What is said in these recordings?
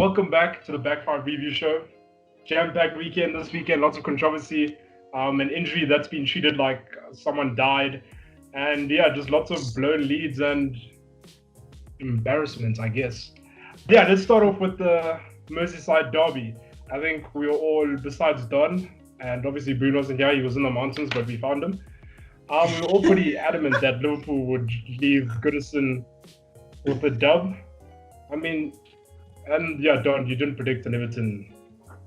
welcome back to the Backfire Review Show. Jam-packed weekend this weekend, lots of controversy, an injury that's been treated like someone died, and just lots of blown leads and embarrassment, I guess. Let's start off with the Merseyside derby. I think we were all, besides Don, and obviously Bruno wasn't here, he was in the mountains, but we found him. We were all pretty adamant that Liverpool would leave Goodison with a dub. I mean, Don, you didn't predict an Everton.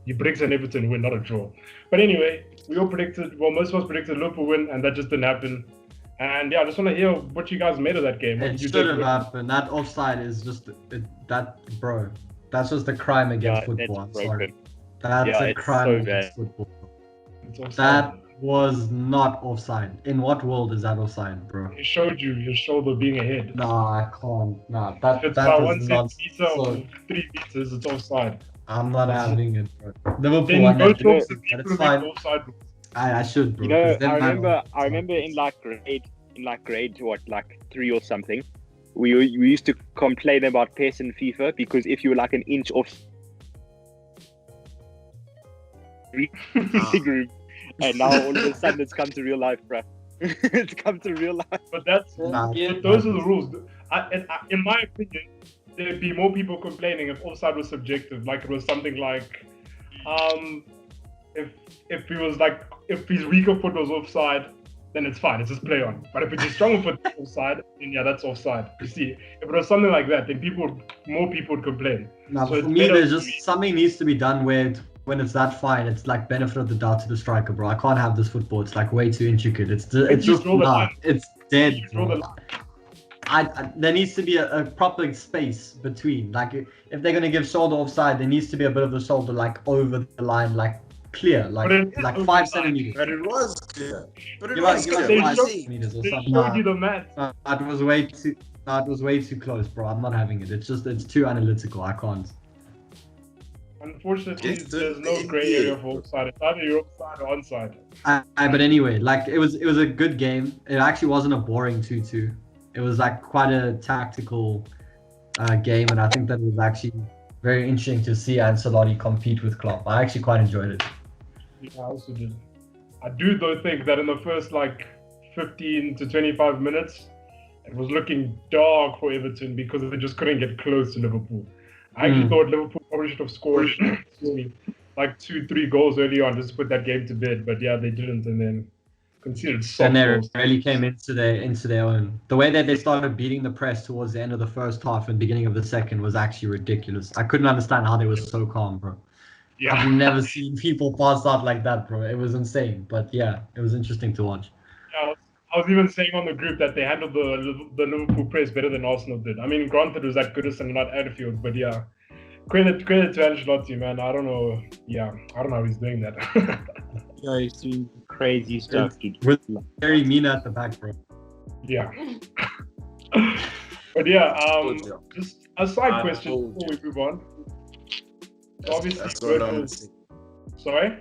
You predicted an Everton win, not a draw. But anyway, we all predicted, most of us predicted Liverpool win, and that just didn't happen. And I just want to hear what you guys made of that game. It should have happened. That offside is just bro. That's just a crime against football. I'm sorry. That's a crime against football. That was not offside. In what world is that offside, bro? He showed you your shoulder being ahead. No, I can't. No, that it's that by is 1 not. centimeter or 3 meters. It's offside. I'm not having it, bro. Liverpool Then won go that. talk to the people It's who fine. make offside. I should, bro. You know, 'cause then I remember in grade what, like 3 or something, we used to complain about PES and FIFA because if you were like an inch off group, and now all of a sudden it's come to real life, bro. It's come to real life. But those are the rules. In my opinion, there'd be more people complaining if offside was subjective. Like it was something like, if his weaker foot was offside, then it's fine. It's just play on. But if it's a stronger foot offside, then that's offside. You see, if it was something like that, then more people would complain. No, So for me, there's just something needs to be done where when it's that fine, it's like benefit of the doubt to the striker, bro. I can't have this football. It's like way too intricate. It's just not. It's dead, bro. There needs to be a proper space between. Like if they're gonna give shoulder offside, there needs to be a bit of the shoulder like over the line, like clear, like 5 centimeters. But it was clear. But it You're was right, clear. 5 centimeters or They something. showed you the math. It was way too. It was way too close, bro. I'm not having it. It's too analytical. I can't. Unfortunately, there's no grey area for offside. It's either you're offside or onside. But anyway, like it was a good game. It actually wasn't a boring 2-2. It was like quite a tactical game, and I think that it was actually very interesting to see Ancelotti compete with Klopp. I actually quite enjoyed it. Yeah, I also did. I do though think that in the first 15 to 25 minutes, it was looking dark for Everton because they just couldn't get close to Liverpool. I actually thought Liverpool probably should have scored 2-3 goals early on just to put that game to bed, but they didn't, and then conceded soft And they goals. really came into their own. The way that they started beating the press towards the end of the first half and beginning of the second was actually ridiculous. I couldn't understand how they were so calm, bro. Yeah. I've never seen people pass out like that, bro. It was insane. But it was interesting to watch. I was even saying on the group that they handled the Liverpool press better than Arsenal did. I mean, granted, it was at Goodison, not Anfield, but credit to Ancelotti, man. I don't know. I don't know how he's doing that. He's doing crazy stuff, dude. With very mean at the back, bro. Yeah. But just a side question before we move on. Obviously, that's what I'm gonna say. Sorry?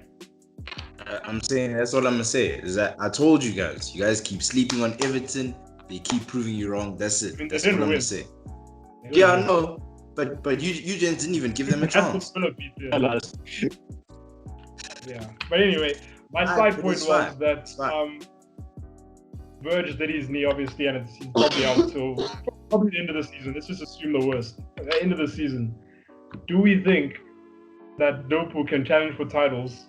I'm saying that's all I'm gonna say is that I told you guys keep sleeping on Everton. They keep proving you wrong. That's it. That's what I'm gonna say. Yeah, I know, but you just didn't even give them a chance. Yeah, but anyway, my side point was that Virg did his knee, obviously, and he's probably out till probably the end of the season. Let's just assume the worst. At the end of the season, do we think that Liverpool can challenge for titles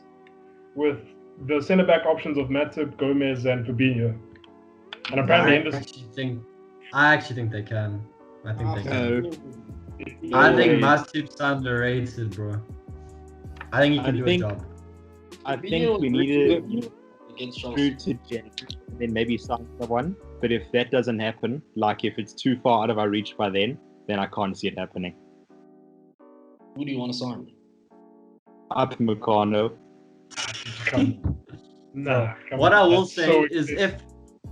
with the centre-back options of Matip, Gomez, and Fabinho? And apparently, I actually think they can. I think they can. No I think way. Matip's underrated, bro. I think he can do a job. I think we needed through to Jen, and then maybe sign someone. But if that doesn't happen, like if it's too far out of our reach by then I can't see it happening. Who do you want to sign? Up Meccano. What I will say is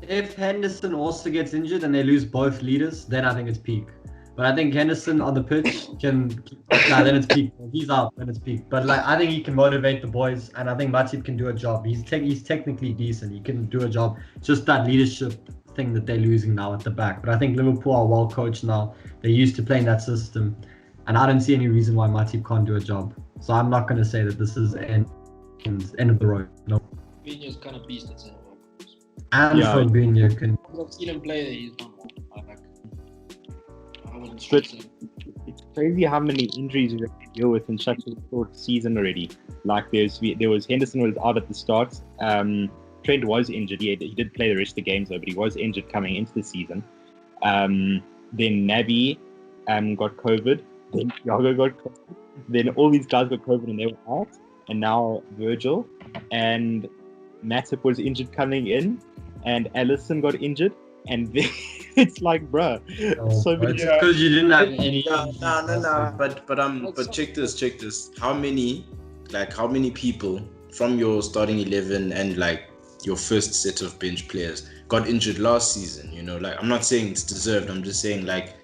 if Henderson also gets injured and they lose both leaders, then I think it's peak. But I think Henderson on the pitch then it's peak. He's out, then it's peak. But I think he can motivate the boys, and I think Matip can do a job. He's technically decent. He can do a job. Just that leadership thing that they're losing now at the back. But I think Liverpool are well coached now. They're used to playing that system. and I don't see any reason why my team can't do a job. So I'm not going to say that this is end of the road. No. Fabinho's kind of beast at center back. And Fabinho can. I've seen him play there. He's not one. I wouldn't But stress him. it's crazy how many injuries we have to deal with in such a short season already. Like there was Henderson was out at the start. Trent was injured. He did play the rest of the games though, but he was injured coming into the season. Then Naby got COVID. Then Thiago got COVID. Then all these guys got COVID and they were out. And now Virgil and Matip was injured coming in, and Alisson got injured. And then it's like, bruh. So many. It's because you didn't have any. No. But check this. How many people from your starting 11 and like your first set of bench players got injured last season? You know, like I'm not saying it's deserved. I'm just saying like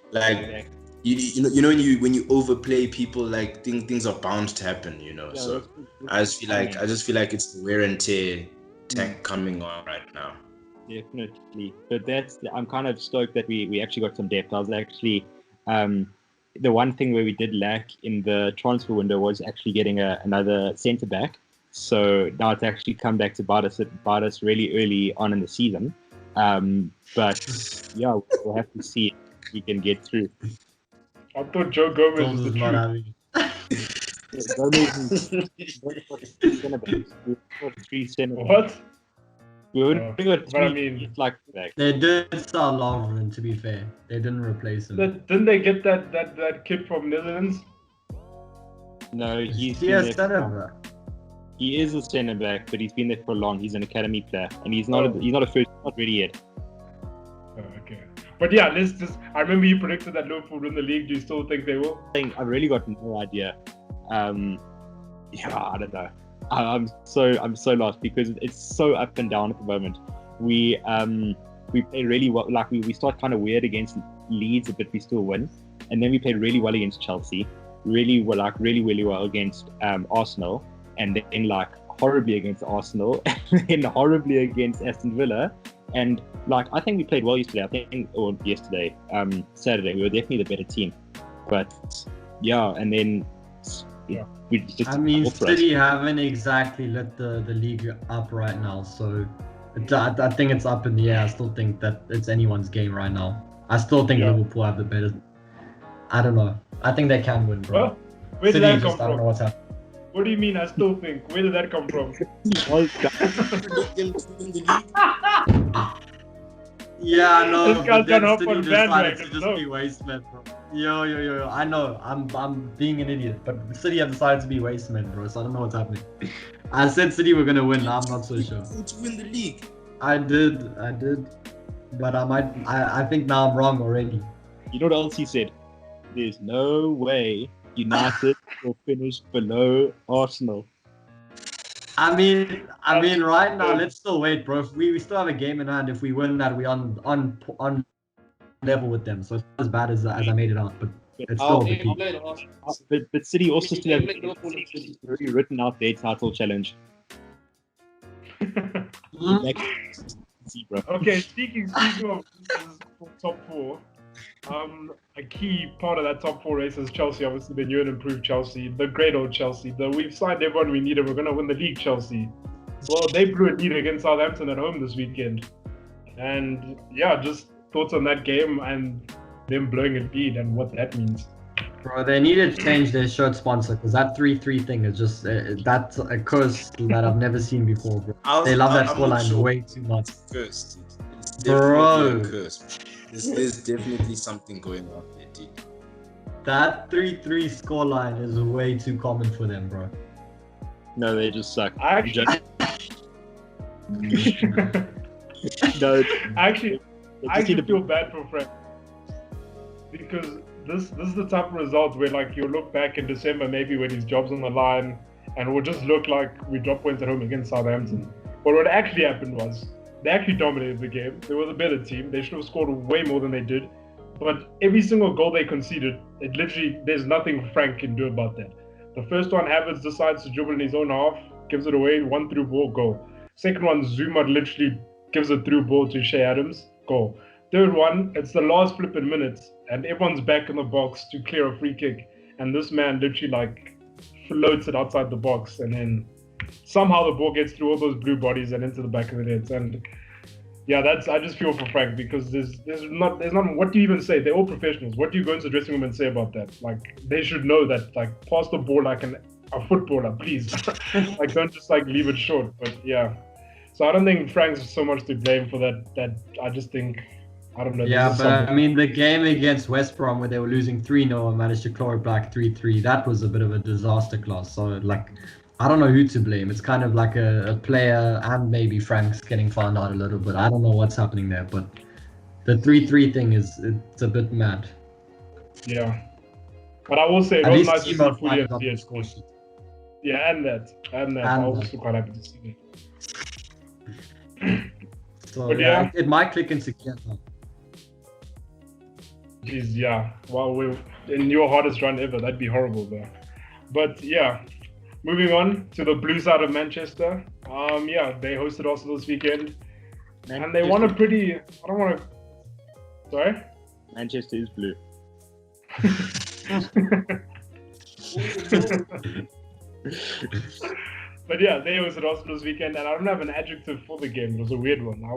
you know when you overplay people, like things are bound to happen. You know, Yeah, so I just feel like it's the wear and tear tank coming on right now. Definitely, but I'm kind of stoked that we actually got some depth. I was actually the one thing where we did lack in the transfer window was actually getting another centre back. So now it's actually come back to bite us really early on in the season. But yeah, we'll have to see if we can get through. I thought Joe Gomez was the not truth. Three centre backs. What? We only got but I three mean, like back. They did start Lovren, to be fair. They didn't replace him. Didn't they get that kid from Netherlands? No, he's He been has there centre for- back. He is a centre back, but he's been there for long. He's an academy player, and he's not a first. Not ready yet. Oh, okay. But yeah, I remember you predicted that Liverpool win the league. Do you still think they will? I've really got no idea. Yeah, I don't know. I'm so lost because it's so up and down at the moment. We play really well. Like we start kind of weird against Leeds, but we still win. And then we played really well against Chelsea. Really well against Arsenal, and then like horribly against Arsenal, and then horribly against Aston Villa. And like I think we played well yesterday. Saturday, we were definitely the better team. But yeah, and then we just. I mean, City haven't exactly lit the league up right now, so I think it's up in the air. I still think that it's anyone's game right now. I still think Liverpool have the better. I don't know. I think they can win, bro. Well, where did City that come I don't know from? what's happening. What do you mean? I still think. Where did that come from? Yeah, no. This guy's but then gone off City on decided bandwagon, to just no. be waste men, bro. Yo. I know. I'm being an idiot, but City have decided to be waste men, bro. So I don't know what's happening. I said City were gonna win. I'm not so sure. To win the league. I did. But I think now I'm wrong already. You know what else he said? There's no way United will finish below Arsenal. I mean, right now, let's still wait, bro. If we still have a game in hand. If we win that, we on level with them. So it's not as bad as I made it out, but it's still the key. But City also still have already written out their title challenge. Bro. Okay, speaking of top four, a key part of that top four race is Chelsea. Obviously, the new and improved Chelsea, the great old Chelsea. We've signed everyone we needed. We're going to win the league, Chelsea. Well, they blew a lead against Southampton at home this weekend. And yeah, just thoughts on that game and them blowing a lead and what that means. Bro, they need to change their shirt sponsor because that 3-3 thing is just that's a curse that I've never seen before, bro. They love that scoreline way too much. Curse, dude. It's Bro. definitely a curse. There's definitely something going on there, dude. That 3-3 scoreline is way too common for them, bro. No, they just suck. I actually feel bad for Frank because this is the type of result where like you'll look back in December maybe when his job's on the line and it will just look like we dropped points at home against Southampton. But what actually happened was they actually dominated the game. They were the better team. They should have scored way more than they did. But every single goal they conceded, it literally there's nothing Frank can do about that. The first one, Havertz decides to dribble in his own half, gives it away, one through ball, goal. Second one, Zuma literally gives a through ball to Shea Adams, goal. Third one, it's the last flipping minutes, and everyone's back in the box to clear a free kick. and this man literally like floats it outside the box, and then somehow the ball gets through all those blue bodies and into the back of the net. And yeah, I just feel for Frank, because there's not what do you even say? They're all professionals. What do you go into the dressing room and say about that? Like, they should know that, like, pass the ball like a footballer, please. Like, don't just like leave it short. But yeah, so I don't think Frank's so much to blame for that. I just think, I don't know. Yeah, but I mean, the game against West Brom where they were losing 3-0 and managed to claw it back 3-3, that was a bit of a disaster class. So like, I don't know who to blame. It's kind of like a player, and maybe Frank's getting found out a little bit. I don't know what's happening there, but the 3-3 thing it's a bit mad. Yeah, but I will say it was nice to see Fully on the score sheet. Yeah, and that. I was also quite happy to see that. So but yeah, it might click into gear now. Jeez, yeah. Well, we're in your hardest run ever. That'd be horrible, though. But yeah. Moving on to the blue side of Manchester. Yeah, they hosted Arsenal this weekend. And they won a pretty... I don't want to... Sorry? Manchester is blue. But yeah, they hosted Arsenal this weekend, and I don't have an adjective for the game. It was a weird one. I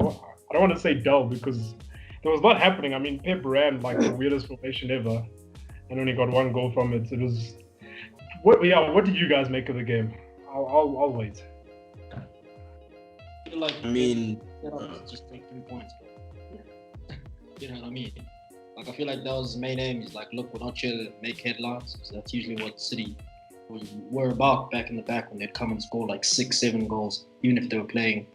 don't want to say dull, because there was a lot happening. I mean, Pep ran like the weirdest formation ever, and only got one goal from it. It was... What did you guys make of the game? I'll wait. I feel like just take 3 points. You know what I mean? Like, I feel like that was his main aim. He's like, look, we're not here to make headlines. So that's usually what City were about back in the back, when they'd come and score like 6-7 goals, even if they were playing,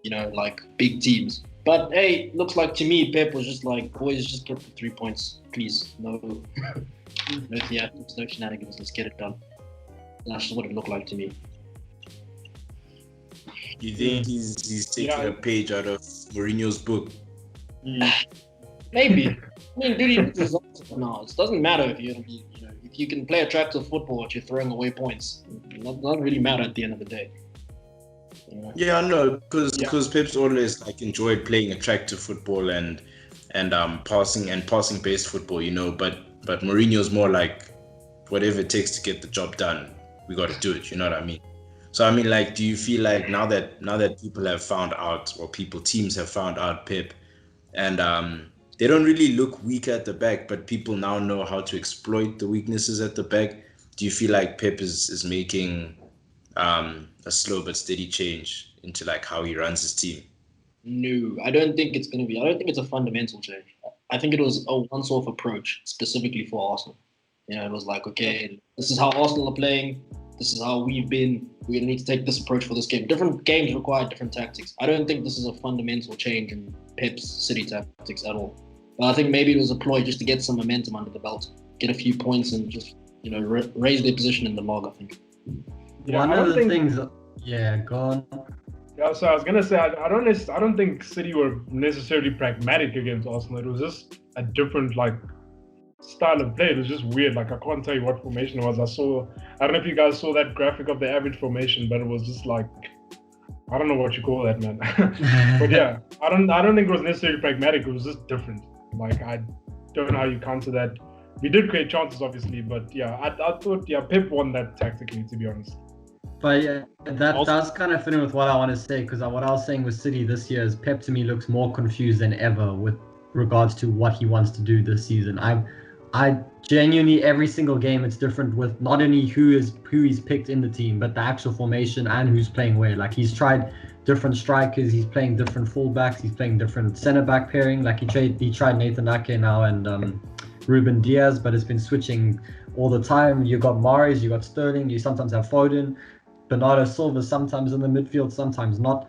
you know, like big teams. But hey, looks like to me, Pep was just like, boys, just get the 3 points, please. No theatrics, no shenanigans, let's get it done. That's just what it looked like to me. You think he's taking a page out of Mourinho's book? Maybe. I mean, dude, he results now. It doesn't matter if if you can play attractive football, but you're throwing away points. It doesn't really matter at the end of the day. Yeah, I know, because Pep's always like enjoyed playing attractive football and passing based football, you know. But Mourinho's more like, whatever it takes to get the job done, we got to do it. You know what I mean? So I mean, like, do you feel like now that people have found out, or teams have found out Pep, and they don't really look weak at the back, but people now know how to exploit the weaknesses at the back? Do you feel like Pep is making a slow but steady change into like how he runs his team? No, I don't think it's going to be. I don't think it's a fundamental change. I think it was a once-off approach specifically for Arsenal. You know, it was like, okay, this is how Arsenal are playing. This is how we've been. We're going to need to take this approach for this game. Different games require different tactics. I don't think this is a fundamental change in Pep's City tactics at all. But I think maybe it was a ploy just to get some momentum under the belt, get a few points, and just, you know, raise their position in the log, I think. Yeah, one of the things... Yeah, go on. Yeah, so I was gonna say, I don't think City were necessarily pragmatic against Arsenal. It was just a different like style of play. It was just weird. Like, I can't tell you what formation it was. I don't know if you guys saw that graphic of the average formation, but it was just like, I don't know what you call that, man. But yeah, I don't think it was necessarily pragmatic. It was just different. Like, I don't know how you counter that. We did create chances, obviously, but yeah, I thought Pep won that tactically, to be honest. But yeah, that does kind of fit in with what I want to say, because what I was saying with City this year is Pep to me looks more confused than ever with regards to what he wants to do this season. I genuinely, every single game it's different with not only who he's picked in the team, but the actual formation and who's playing where. Like, he's tried different strikers, he's playing different fullbacks, he's playing different centre back pairing. Like, he tried Nathan Ake now and Ruben Diaz, but it's been switching all the time. You got Mahrez, you got Sterling, you sometimes have Foden. Bernardo Silva sometimes in the midfield, sometimes not.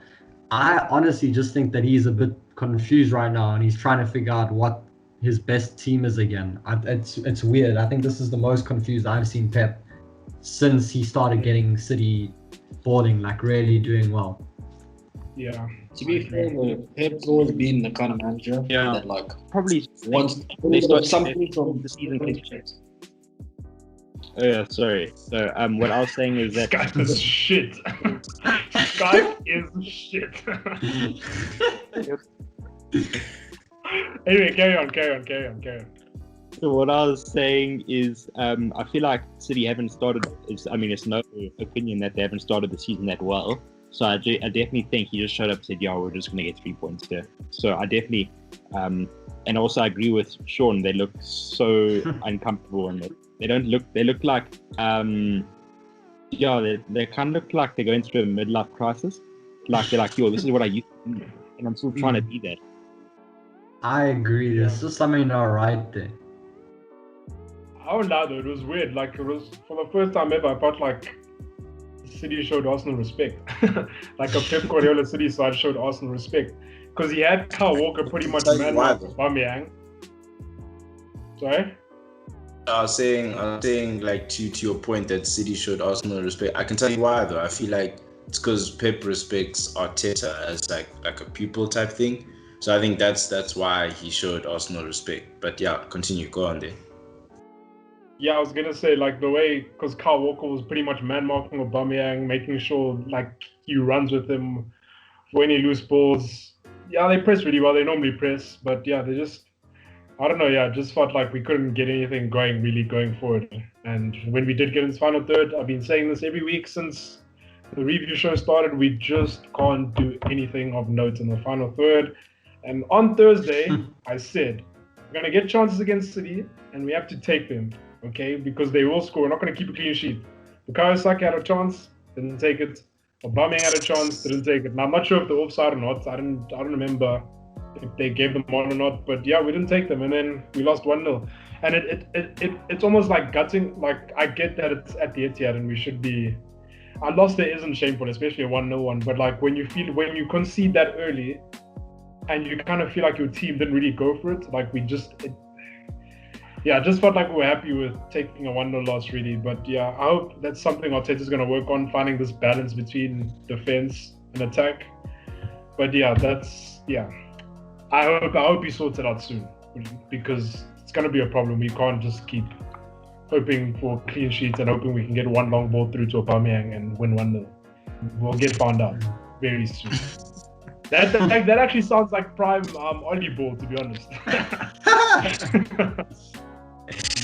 I honestly just think that he's a bit confused right now, and he's trying to figure out what his best team is again. It's weird. I think this is the most confused I've seen Pep since he started getting City balling, like really doing well. Yeah. To be fair, Pep's always been the kind of manager that like probably wants something from the season. Oh yeah, sorry. So what I was saying is that Skype is shit. Skype is shit. Anyway, carry on. So what I was saying is, I feel like City haven't started. It's no opinion that they haven't started the season that well. So I definitely think he just showed up and said, "Yeah, we're just gonna get 3 points here." So I definitely, and also I agree with Sean. They look so uncomfortable, and they don't look. They look like, they kind of look like they're going through a midlife crisis. Like they're like, "Yo, this is what I used to be, and I'm still trying to be that." I agree. There's just something not right there. I won't lie though, it was weird. Like it was for the first time ever. I felt like City showed Arsenal respect. Like a Pep Guardiola City side showed Arsenal respect because he had Kyle Walker pretty much man-marked Aubameyang. Sorry. I was saying like to your point that City showed Arsenal respect. I can tell you why though. I feel like it's because Pep respects Arteta as like a pupil type thing. So I think that's why he showed Arsenal respect. But yeah, continue. Go on there. Yeah, I was gonna say like the way because Kyle Walker was pretty much man marking Aubameyang, making sure like he runs with him when he lose balls. Yeah, they press really well. They normally press, but yeah, they just I don't know. Yeah, just felt like we couldn't get anything going forward. And when we did get in this final third, I've been saying this every week since the review show started. We just can't do anything of note in the final third. And on Thursday, I said we're gonna get chances against City, and we have to take them. Okay, because they will score. We're not going to keep a clean sheet. Bukayo Saka had a chance, didn't take it. Aubameyang had a chance, didn't take it. Now I'm not sure if they're offside or not. I don't remember if they gave them one or not. But yeah, we didn't take them, and then we lost 1-0. And it's almost like gutting. Like I get that it's at the Etihad, and we should be. A loss there isn't shameful, especially a 1-0 one. But like when you concede that early, and you kind of feel like your team didn't really go for it. Like we just. I just felt like we were happy with taking a 1-0 loss, really. But yeah, I hope that's something Arteta's going to work on, finding this balance between defense and attack. But yeah, I hope he sorts it out soon because it's going to be a problem. We can't just keep hoping for clean sheets and hoping we can get one long ball through to Aubameyang and win 1-0. We'll get found out very soon. That actually sounds like prime Ollie ball, to be honest.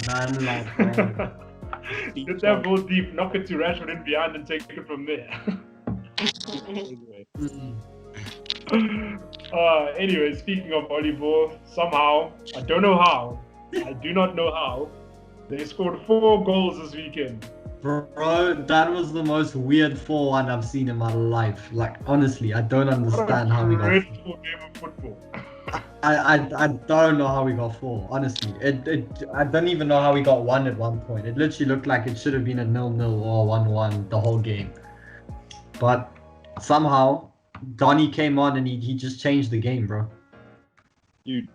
Man, like that. Get that ball deep, knock it to Rashford in behind, and take it from there. Anyway, speaking of Ollie ball, somehow I don't know how. I do not know how they scored 4 goals this weekend. Bro, that was the most weird 4-1 I've seen in my life. Like, honestly, I don't understand how we got 4. Game of football. I don't know how we got 4, honestly. I don't even know how we got 1 at one point. It literally looked like it should have been a 0-0 or 1-1 the whole game. But somehow, Donny came on and he just changed the game, bro. Dude.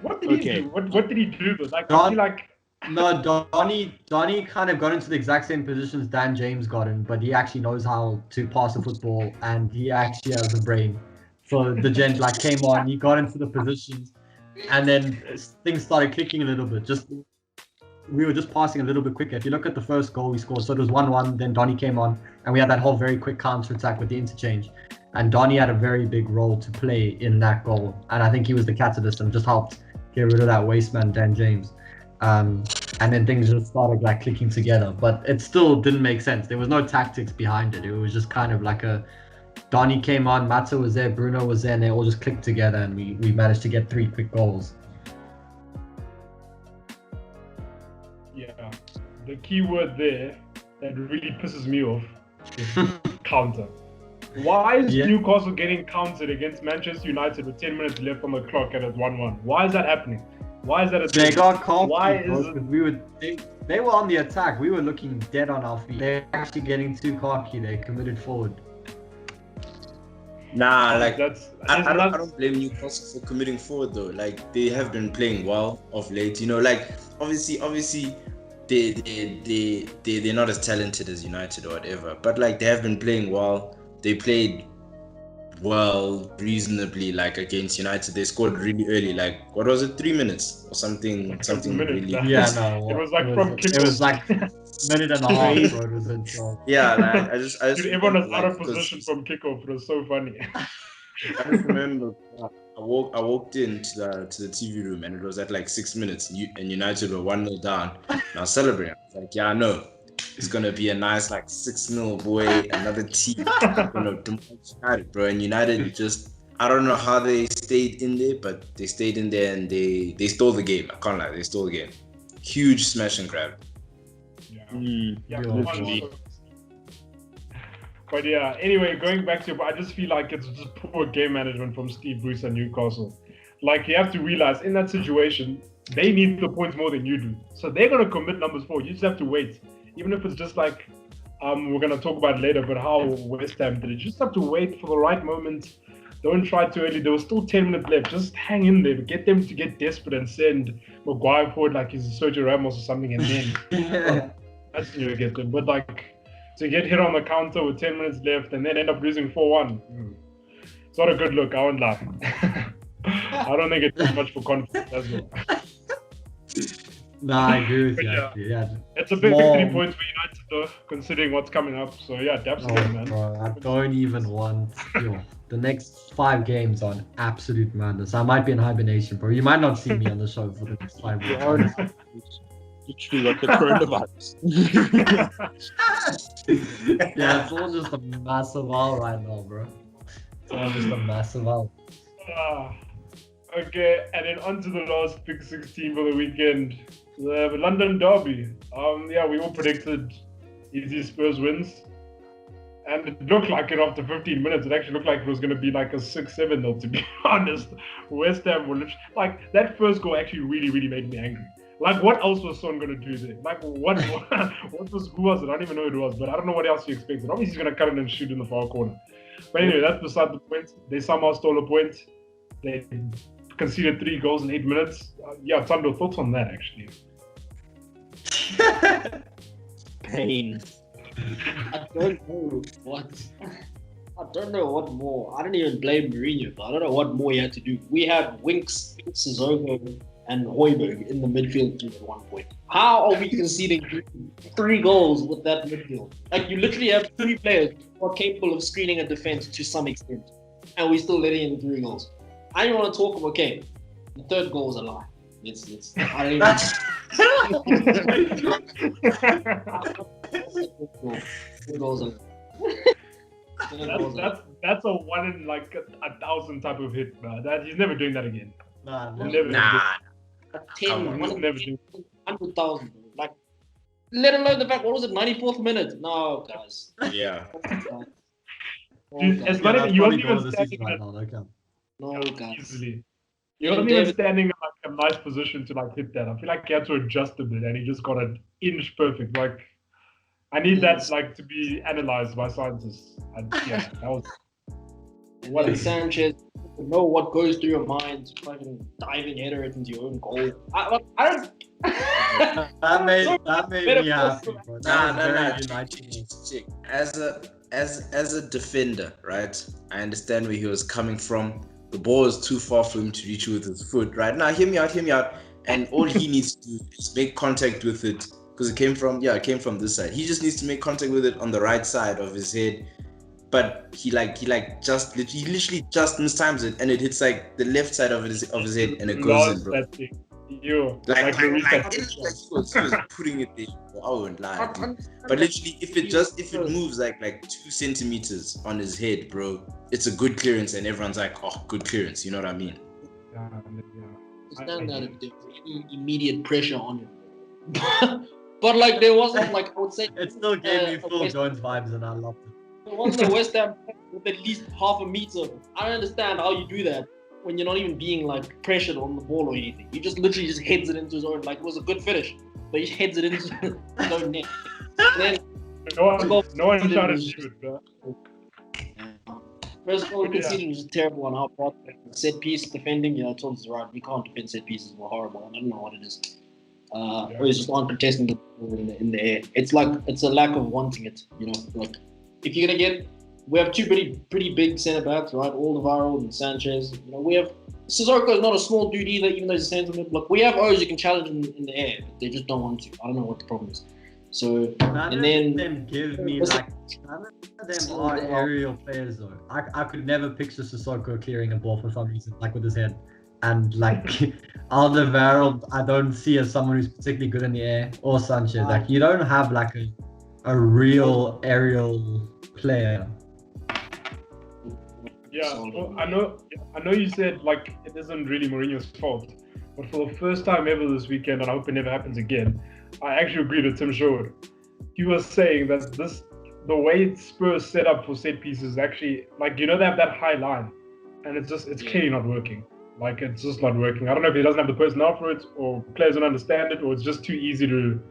What did he do? What did he do though? Like, I feel like... No, Donny kind of got into the exact same positions Dan James got in, but he actually knows how to pass the football and he actually has a brain. So the gent like came on, he got into the positions, and then things started clicking a little bit. We were just passing a little bit quicker. If you look at the first goal we scored, so it was 1-1, then Donny came on, and we had that whole very quick counter attack with the interchange. And Donny had a very big role to play in that goal, and I think he was the catalyst and just helped get rid of that waste man Dan James. And then things just started like clicking together, but it still didn't make sense. There was no tactics behind it. It was just kind of like Donny came on, Mata was there, Bruno was there, and they all just clicked together, and we managed to get 3 quick goals. Yeah, the key word there that really pisses me off is counter. Why is Newcastle getting countered against Manchester United with 10 minutes left on the clock and it's 1-1? Why is that happening? Why is that a thing? They got cocky. Why is it? They were on the attack. We were looking dead on our feet. They're actually getting too cocky. They committed forward. Nah, like I don't blame Newcastle for committing forward though. Like they have been playing well of late. You know, like obviously they're not as talented as United or whatever. But like they have been playing well. They played well, reasonably, like against United. They scored really early, like what was it, 3 minutes or something really. Yeah, no, it was like from kickoff. It was like minute and a half, bro. It was insane. Yeah, like, I just Dude, everyone was out of position from kickoff. It was so funny. I just remember I walked into the TV room and it was at like 6 minutes and United were 1-0 down. And I was celebrating. I was like, yeah, I know. It's gonna be a nice like 6-0 boy, another team gonna demolish United, bro. And United just, I don't know how they stayed in there, but they stayed in there and they stole the game. I can't lie, they stole the game. Huge smash and grab. But yeah, anyway, going back to, I just feel like it's just poor game management from Steve Bruce and Newcastle. Like, you have to realize in that situation, they need the points more than you do. So they're going to commit numbers for you. You just have to wait. Even if it's just like, we're going to talk about it later, but how West Ham did it. You just have to wait for the right moment. Don't try too early. There was still 10 minutes left. Just hang in there. Get them to get desperate and send Maguire forward like he's Sergio Ramos or something, and then that's when you get them. But like, to get hit on the counter with 10 minutes left and then end up losing 4-1, it's not a good look. I won't lie. I don't think it's much for confidence as well. Nah, I agree with you. Yeah. It's a big 3 points for United though, considering what's coming up. So yeah, definitely, man. Bro, I don't even want the next 5 games on absolute madness. I might be in hibernation, bro. You might not see me on the show for the next 5 weeks. Literally like the coronavirus. Yeah, it's all just a massive owl right now, bro. It's all just a massive owl. Okay, and then on to the last Big 16 for the weekend. The London Derby. We all predicted easy Spurs wins. And it looked like it after 15 minutes. It actually looked like it was going to be like a 6-7 though, to be honest. West Ham were literally, like, that first goal actually really, really made me angry. Like, what else was Son going to do there? Like, who was it? I don't even know who it was, but I don't know what else he expected. Obviously, he's going to cut in and shoot in the far corner. But anyway, that's beside the point. They somehow stole a point. They conceded 3 goals in 8 minutes. Tando, thoughts on that, actually? Pain. I don't know what more. I don't even blame Mourinho, but I don't know what more he had to do. We had Winks, Sissoko, and Højbjerg in the midfield at one point. How are we conceding 3 goals with that midfield? Like, you literally have 3 players who are capable of screening a defense to some extent, and we're still letting in 3 goals. I don't want to talk about, okay, the 3rd goal is a lie. I don't even... That's a 1 in like 1,000 type of hit, man. He's never doing that again. Nah. 100,000. Like, let alone the fact, what was it, 94th minute? No, guys. Yeah. It's not even, you wasn't even standing right now, no, guys. Easily. You wasn't even standing in like a nice position to like hit that. I feel like he had to adjust a bit and he just got an inch perfect. Like, I need that like to be analyzed by scientists. That was what is Sanchez. Know what goes through your mind, fucking diving header it into your own goal. I don't. that made me happy, bro. Nah. As a defender, right? I understand where he was coming from. The ball is too far for him to reach with his foot, right? Now, hear me out. And all he needs to do is make contact with it, because it came from this side. He just needs to make contact with it on the right side of his head. But he literally just mistimes it, and it hits like the left side of his head, and it goes in, bro. He was putting it there. I wouldn't lie, dude. But literally, if it moves like 2 centimeters on his head, bro, it's a good clearance, and everyone's like, oh, good clearance. You know what I mean? Yeah. Understand that if there was any immediate pressure on him, but like there wasn't, like, I would say it still gave me full Jones vibes, and I loved it. There wasn't a West Ham with at least half a meter. I don't understand how you do that when you're not even being like pressured on the ball or anything. You just literally just heads it into his own. Like, it was a good finish, but he heads it into his own net. Then no one tried to shoot it, bro. First goal conceded was terrible on our part. Set piece defending, Tom's right. We can't defend set pieces. We're horrible. I don't know what it is. Or it's just uncontesting the ball in the air. It's like, it's a lack of wanting it. Like, if you're gonna we have 2 pretty big centre backs, right? Alderweireld and Sanchez. We have Sissoko is not a small dude either, even though he's a centre mid. Look, we have O's who can challenge in the air, but they just don't want to. I don't know what the problem is. So None and then of them give me like none of them are aerial players though. I could never picture Sissoko clearing a ball for some reason, like with his head. And like Alderweireld, I don't see as someone who's particularly good in the air, or Sanchez. Like you don't have like a real aerial player. Yeah, well, I know you said like it isn't really Mourinho's fault, but for the first time ever this weekend, and I hope it never happens again, I actually agree with Tim Sherwood. He was saying that the way Spurs set up for set pieces actually, like, you know, they have that high line, and it's clearly not working. Like, it's just not working. I don't know if he doesn't have the personnel for it, or players don't understand it, or it's just too easy to,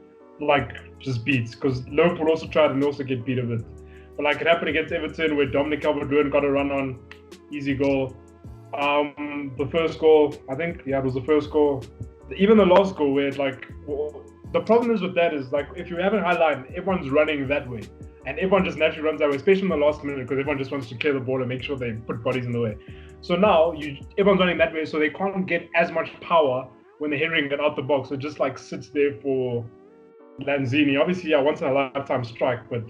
like, just beat. Because Liverpool also tried and also get beat a bit. But, like, it happened against Everton where Dominic Calvert-Lewin got a run on, easy goal. The first goal, I think, yeah, it was the first goal. Even the last goal where, like, the problem is with that is, like, if you have a high line, everyone's running that way. And everyone just naturally runs that way, especially in the last minute, because everyone just wants to clear the ball and make sure they put bodies in the way. So now everyone's running that way, so they can't get as much power when they're heading it out the box. So it just like sits there for Lanzini. Obviously, yeah, once in a lifetime strike, but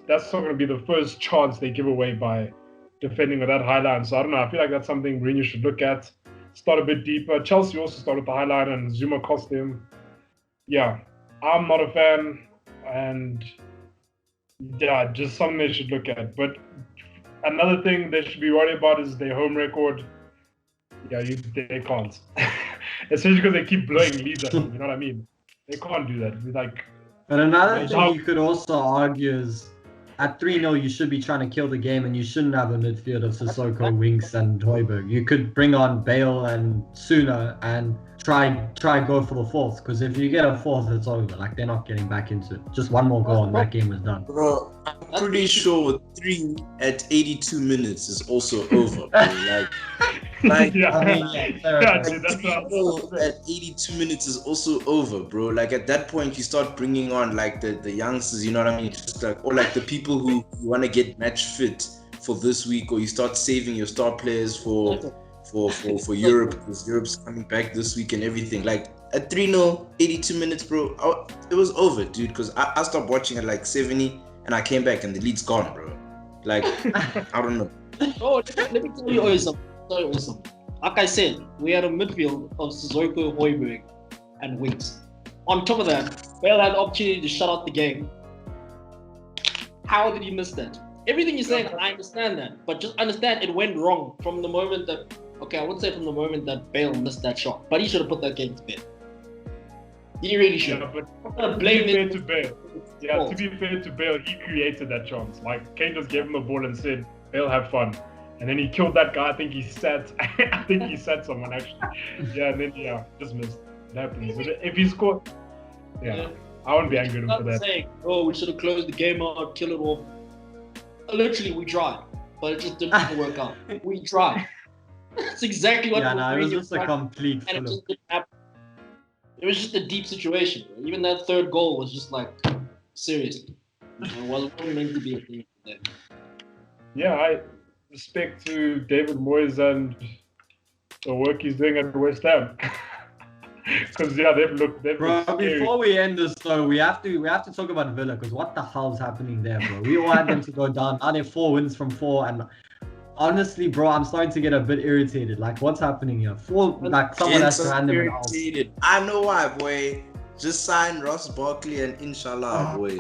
that's not going to be the first chance they give away by defending with that high line. So I don't know. I feel like that's something Mourinho should look at. Start a bit deeper. Chelsea also started with the high line, and Zuma cost them. Yeah, I'm not a fan, and yeah, just something they should look at. But another thing they should be worried about is their home record. Yeah, they can't. Especially because they keep blowing leads at them, you know what I mean? They can't do that. Like, but another thing you could also argue is at 3-0 you should be trying to kill the game, and you shouldn't have a midfield of Sissoko, Winks and Højbjerg. You could bring on Bale and Suna and try go for the fourth, because if you get a fourth, it's over. Like, they're not getting back into it. Just one more goal and that game was done. Bro, I'm pretty sure 3 at 82 minutes is also over, bro. Like yeah, I mean, yeah, dude, that's what at 82 minutes is also over, bro. Like, at that point, you start bringing on like the youngsters, you know what I mean? Just like, or like the people who want to get match fit for this week, or you start saving your star players for Europe, because Europe's coming back this week and everything. Like, at 3-0, 82 minutes, bro, it was over, dude, because I stopped watching at like 70 and I came back and the lead's gone, bro. Like, I don't know. Oh, let me tell you something. Like I said, we had a midfield of Sissoko, Højbjerg, and Winks. On top of that, Bale had the opportunity to shut out the game. How did he miss that? Everything you're saying, I understand that, but just understand it went wrong from the moment that, okay, I would say from the moment that Bale missed that shot, but he should have put that game to bed. He really should. Yeah, but to be fair to Bale, to be fair to Bale, he created that chance. Like, Kane just gave him the ball and said, Bale, have fun. And then he killed that guy. I think he sat someone actually. Yeah, and then just missed. It happens. If he scored, I won't be angry at him for that. Saying, we should have closed the game out, kill it off. Literally, we tried, but it just didn't work out. We tried. That's exactly what. Yeah, no, it was just a complete. And it just didn't happen. It was just a deep situation. Even that third goal was just like, seriously, it wasn't meant to be a thing there. Yeah, I respect to David Moyes and the work he's doing at West Ham. Because they've looked bro, scary. Before we end this though, we have to talk about Villa, because what the hell's happening there, bro? We all had them to go down. Now they're 4 wins from 4, and honestly, bro, I'm starting to get a bit irritated. Like, what's happening here? 4, like, someone has to hand them out. I know why, boy. Just sign Ross Barkley and inshallah, boy.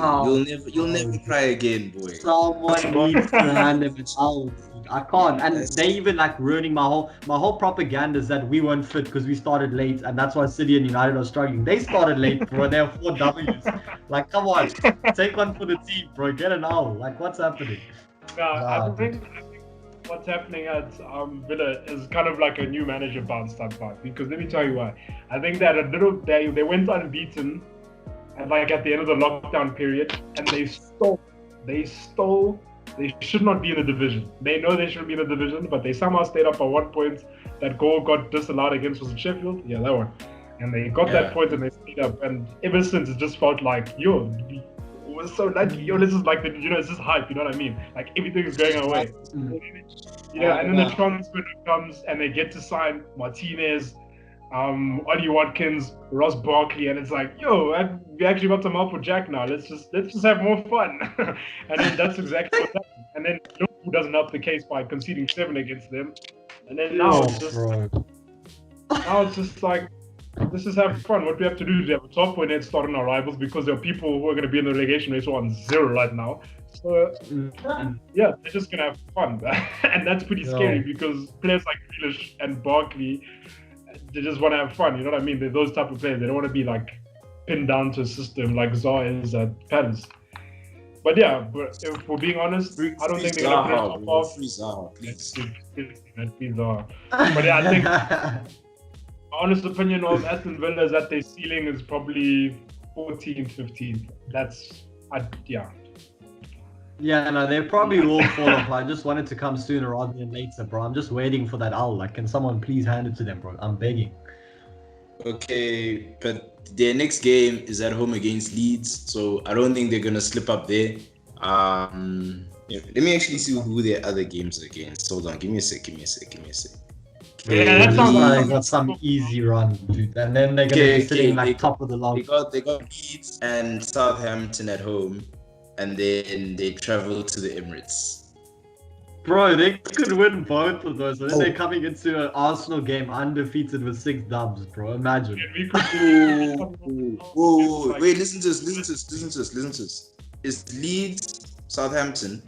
You'll never cry again, boy. Someone needs to hand them out. I can't. And they even like ruining my whole propaganda is that we weren't fit because we started late, and that's why City and United are struggling. They started late, bro. They have 4 W's. Like, come on, take one for the team, bro. Get an L. Like, what's happening? I think what's happening at Villa is kind of like a new manager bounce type vibe. Because let me tell you why. I think that they went unbeaten, and like at the end of the lockdown period, and they stole. They should not be in the division. They know they shouldn't be in the division, but they somehow stayed up by 1 point. That goal got disallowed against, was it Sheffield? Yeah, that one. And they got that point and they stayed up. And ever since, it just felt like, we're so lucky. This is like, it's just hype, you know what I mean? Like, everything is going our way. And then the transfer comes and they get to sign Martinez. Ollie Watkins, Ross Barkley, and it's like, yo, we actually got some help for Jack now. Let's just have more fun. And then that's exactly what happened. And then Liverpool doesn't help the case by conceding 7 against them. And then now it's just like, let's just have fun. What we have to do is we have a top 4 net start on our rivals because there are people who are going to be in the relegation race on 0 right now. So, yeah, they're just going to have fun. And that's pretty scary because players like Grealish and Barkley, they just want to have fun. You know what I mean? They're those type of players. They don't want to be like pinned down to a system like Zaha is at Palace. But yeah, but if we're being honest, I don't think they're going to finish top half. Please Zaha. But yeah, I think my honest opinion of Aston Villa is that their ceiling is probably 14th, 15th. Yeah, no, they probably will fall off. I just want it to come sooner rather than later, bro. I'm just waiting for that owl. Like, can someone please hand it to them, bro? I'm begging. Okay, but their next game is at home against Leeds, so I don't think they're gonna slip up there. Let me actually see who their other games are against. Hold on, give me a sec. Yeah, that sounds like they got some easy run, dude. And then they're gonna be sitting like top of the log. They got Leeds and Southampton at home, and then they travel to the Emirates. Bro, they could win both of those. And then they're coming into an Arsenal game undefeated with 6 dubs, bro. Imagine. Wait, listen to this. It's Leeds, Southampton,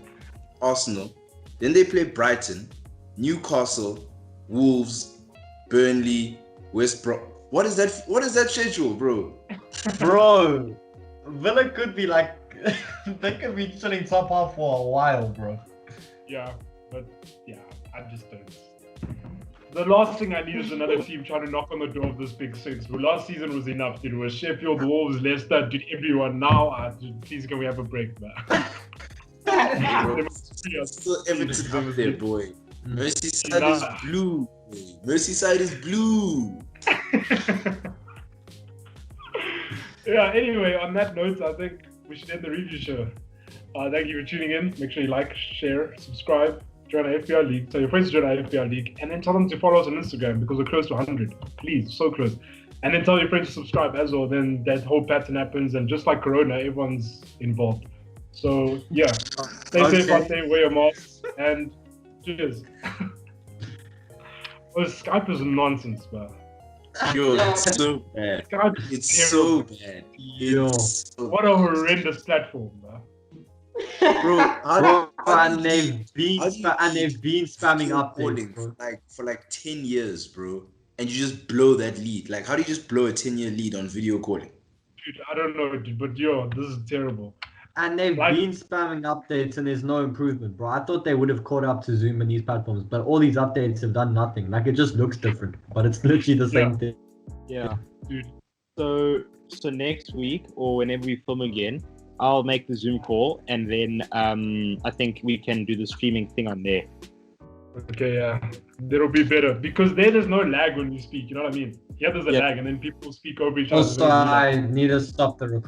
Arsenal. Then they play Brighton, Newcastle, Wolves, Burnley, West Brom. What is that schedule, bro? Bro, Villa could be like, they could be chilling top half for a while, bro. Yeah, but yeah, I just don't. The last thing I need is another team trying to knock on the door of this big six. Well, last season was enough, dude. It was Sheffield, Wolves, Leicester, dude, everyone. Now, please can we have a break, man? Still Everton up there, boy. Merseyside is blue. Merseyside is blue. Yeah, anyway, on that note, I think we should end the review show. Thank you for tuning in. Make sure you like, share, subscribe, join our FPL League. Tell your friends to join our FPL League. And then tell them to follow us on Instagram because we're close to 100. Please, so close. And then tell your friends to subscribe as well. Then that whole pattern happens. And just like Corona, everyone's involved. So, yeah. Stay safe out there, wear your mask, and cheers. Well, Skype is nonsense, man. Yo, it's so bad. It's so bad. What a horrendous platform, man. Bro, and they've been spamming updates, bro. For 10 years, bro. And you just blow that lead. Like, how do you just blow a 10-year lead on video calling? Dude, I don't know, dude, but this is terrible. And they've been spamming updates and there's no improvement, bro. I thought they would have caught up to Zoom and these platforms, but all these updates have done nothing. Like, it just looks different, but it's literally the same thing. Yeah. Dude. So next week or whenever we film again, I'll make the Zoom call and then I think we can do the streaming thing on there. Okay, yeah. That'll be better because there's no lag when you speak, you know what I mean? Yeah, there's a lag and then people speak over each other. Also, I need to stop the recording.